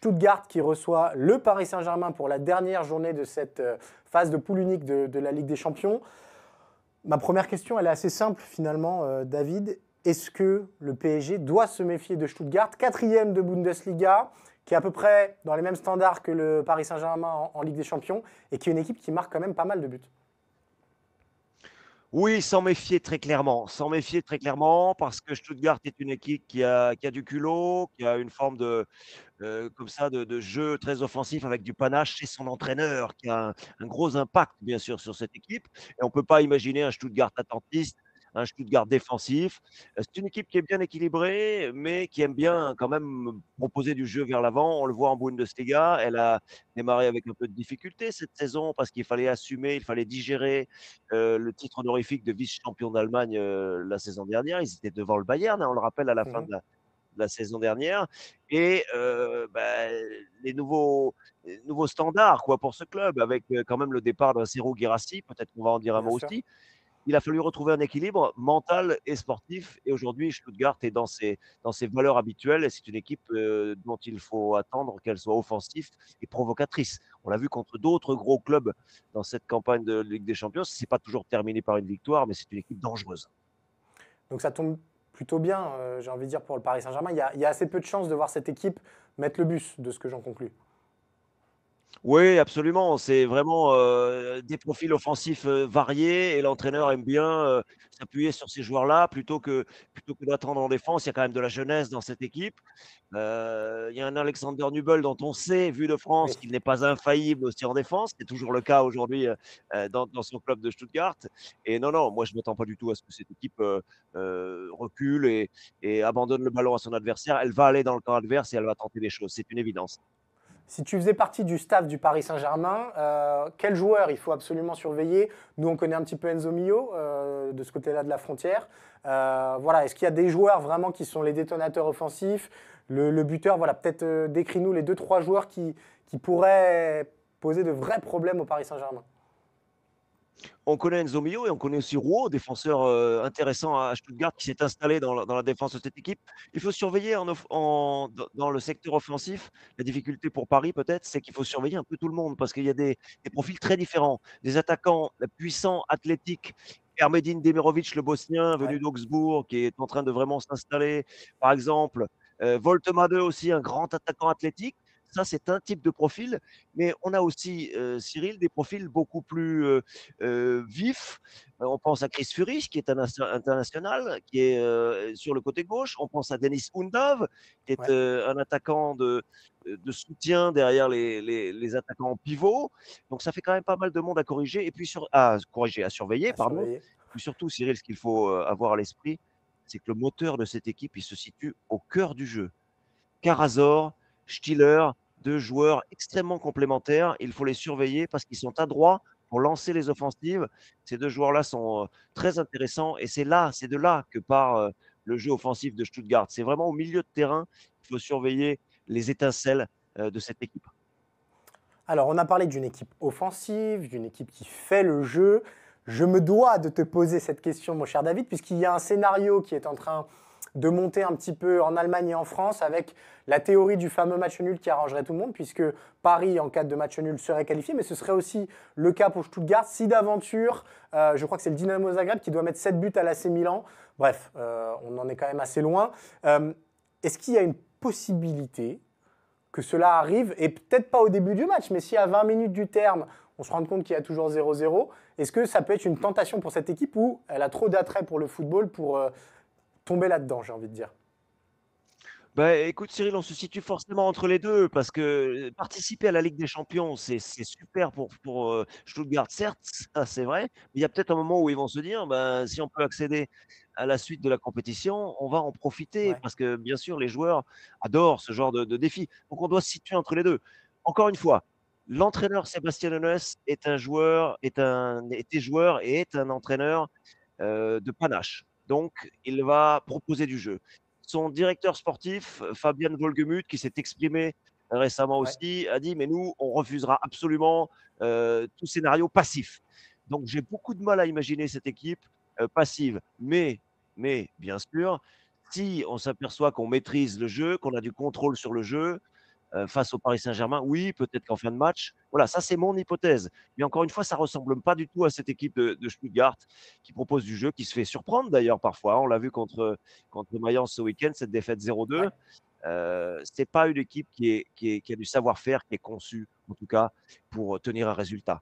Stuttgart qui reçoit le Paris Saint-Germain pour la dernière journée de cette phase de poule unique de la Ligue des Champions. Ma première question, elle est assez simple finalement, David. Est-ce que le PSG doit se méfier de Stuttgart, quatrième de Bundesliga, qui est à peu près dans les mêmes standards que le Paris Saint-Germain en Ligue des Champions, et qui est une équipe qui marque quand même pas mal de buts? Oui, s'en méfier très clairement. S'en méfier très clairement parce que Stuttgart est une équipe qui a du culot, qui a une forme de, comme ça de jeu très offensif avec du panache chez son entraîneur qui a un gros impact bien sûr sur cette équipe et on peut pas imaginer un Stuttgart attentiste, un Stuttgart défensif. C'est une équipe qui est bien équilibrée, mais qui aime bien quand même proposer du jeu vers l'avant. On le voit en Bundesliga, elle a démarré avec un peu de difficulté cette saison parce qu'il fallait assumer, il fallait digérer, le titre honorifique de vice-champion d'Allemagne, la saison dernière. Ils étaient devant le Bayern, hein, on le rappelle à la fin Mhm. de la saison dernière et les nouveaux standards quoi pour ce club avec, quand même le départ d'un Serhou Guirassy, peut-être qu'on va en dire un Bien mot sûr. aussi. Il a fallu retrouver un équilibre mental et sportif et aujourd'hui Stuttgart est dans ses valeurs habituelles et c'est une équipe, dont il faut attendre qu'elle soit offensive et provocatrice. On l'a vu contre d'autres gros clubs dans cette campagne de Ligue des Champions, c'est pas toujours terminé par une victoire, mais c'est une équipe dangereuse. Donc ça tombe plutôt bien, j'ai envie de dire, pour le Paris Saint-Germain. Il y a assez peu de chances de voir cette équipe mettre le bus, de ce que j'en conclus. Oui, absolument. C'est vraiment, des profils offensifs, variés et l'entraîneur aime bien, s'appuyer sur ces joueurs-là plutôt que d'attendre en défense. Il y a quand même de la jeunesse dans cette équipe. Il y a un Alexander Nübel dont on sait, vu de France, Oui. qu'il n'est pas infaillible aussi en défense. C'est toujours le cas aujourd'hui, dans son club de Stuttgart et non, non, moi je m'attends pas du tout à ce que cette équipe, recule et abandonne le ballon à son adversaire. Elle va aller dans le camp adverse et elle va tenter des choses, c'est une évidence. Si tu faisais partie du staff du Paris Saint-Germain, quel joueur il faut absolument surveiller? Nous, on connaît un petit peu Enzo Mio, de ce côté-là de la frontière. Voilà, est-ce qu'il y a des joueurs vraiment qui sont les détonateurs offensifs? Le buteur, voilà, peut-être décris-nous les deux, trois joueurs qui pourraient poser de vrais problèmes au Paris Saint-Germain. On connaît Enzo Mio et on connaît aussi Rouault, défenseur, intéressant à Stuttgart qui s'est installé dans la défense de cette équipe. Il faut surveiller dans le secteur offensif. La difficulté pour Paris peut-être, c'est qu'il faut surveiller un peu tout le monde parce qu'il y a des profils très différents. Des attaquants puissants, athlétiques, Ermedin Demirovic, le Bosnien Ouais. venu d'Augsbourg, qui est en train de vraiment s'installer. Par exemple, Woltemade aussi, un grand attaquant athlétique. Ça, c'est un type de profil, mais on a aussi, Cyril, des profils beaucoup plus, vif. On pense à Chris Führich qui est un international, qui est sur le côté gauche. On pense à Dennis Undav, qui est Ouais, un attaquant de soutien derrière les attaquants pivots. Donc ça fait quand même pas mal de monde à corriger et puis à corriger, à surveiller, à pardon. surveiller. Puis surtout, Cyril, ce qu'il faut avoir à l'esprit, c'est que le moteur de cette équipe, il se situe au cœur du jeu. Karasor, Stiller, 2 joueurs extrêmement complémentaires. Il faut les surveiller parce qu'ils sont adroits pour lancer les offensives. Ces 2 joueurs-là sont, très intéressants et c'est de là que part, le jeu offensif de Stuttgart. C'est vraiment au milieu de terrain qu'il faut surveiller les étincelles, de cette équipe. Alors, on a parlé d'une équipe offensive, d'une équipe qui fait le jeu. Je me dois de te poser cette question, mon cher David, puisqu'il y a un scénario qui est en train de monter un petit peu en Allemagne et en France avec la théorie du fameux match nul qui arrangerait tout le monde, puisque Paris, en cas de match nul, serait qualifié, mais ce serait aussi le cas pour Stuttgart si d'aventure, je crois que c'est le Dynamo Zagreb qui doit mettre 7 buts à l'AC Milan. Bref, on en est quand même assez loin. Est-ce qu'il y a une possibilité que cela arrive, et peut-être pas au début du match, mais si à 20 minutes du terme, on se rend compte qu'il y a toujours 0-0, est-ce que ça peut être une tentation pour cette équipe ou elle a trop d'attrait pour le football pour tomber là-dedans, j'ai envie de dire? Bah, écoute Cyril, on se situe forcément entre les 2 parce que participer à la Ligue des Champions, c'est super pour, Stuttgart, certes, ça c'est vrai, mais il y a peut-être un moment où ils vont se dire: «Ben, si on peut accéder à la suite de la compétition, on va en profiter» Ouais, parce que bien sûr les joueurs adorent ce genre de défi. Donc on doit se situer entre les 2. Encore une fois, l'entraîneur Sébastien Hoeneß était joueur et est un entraîneur, de panache. Donc il va proposer du jeu. Son directeur sportif, Fabian Wohlgemuth, qui s'est exprimé récemment ouais. aussi, a dit: «Mais nous, on refusera absolument, tout scénario passif». Donc j'ai beaucoup de mal à imaginer cette équipe, passive. Mais bien sûr, si on s'aperçoit qu'on maîtrise le jeu, qu'on a du contrôle sur le jeu, face au Paris Saint-Germain? Oui, peut-être qu'en fin de match. Voilà, ça c'est mon hypothèse. Mais encore une fois, ça ressemble pas du tout à cette équipe de Stuttgart qui propose du jeu, qui se fait surprendre d'ailleurs parfois, hein. On l'a vu contre Mayence ce week-end, cette défaite 0-2. Ouais. C'est pas une équipe qui a du savoir-faire, qui est conçue, en tout cas, pour tenir un résultat.